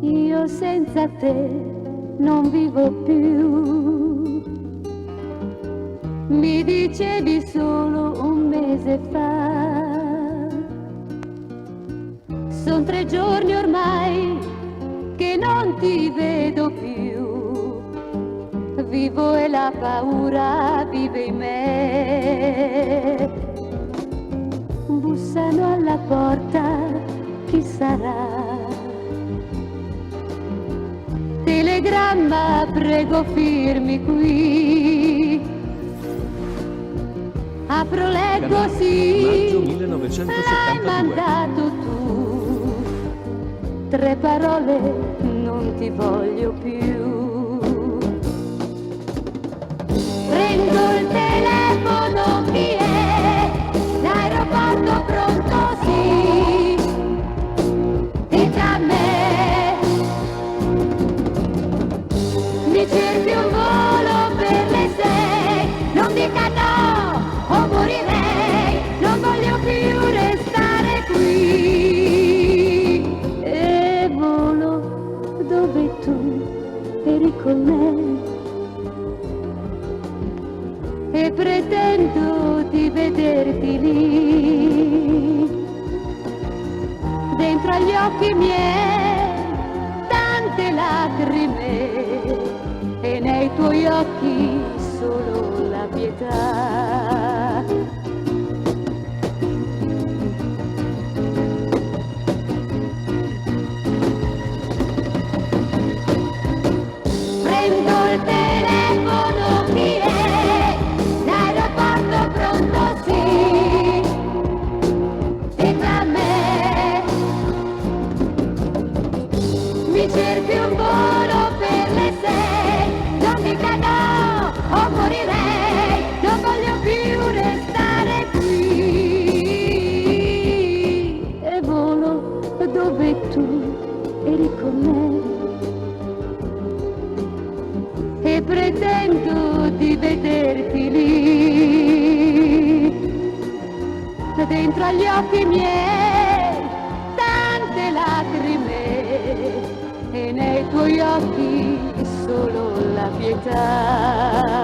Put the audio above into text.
io senza te non vivo più. Mi dicevi solo un mese fa, son 3 giorni ormai che non ti vedo più. Vivo e la paura vive in me. Bussano alla porta, chi sarà? Telegramma, prego firmi qui. Apro, leggo, sì. Maggio 1972. Hai mandato tu 3 parole, non ti voglio più. Prendo il telefono, chi è? L'aeroporto pronto, sì. Dica a me, mi cerchi un volo per le 6. Non dica no, o morirei. Non voglio più restare qui. E volo dove tu eri con me. E pretendo di vederti lì, dentro agli occhi miei tante lacrime, e nei tuoi occhi solo la pietà. Prendo il telefono, chi è? Pronto, sì, dica a me, mi cerchi un volo per le 6. Non dica no, o morirei. Non voglio più restare qui. E volo dove tu eri con me. E pretendo di vederti lì, dentro agli occhi miei tante lacrime, e nei tuoi occhi solo la pietà.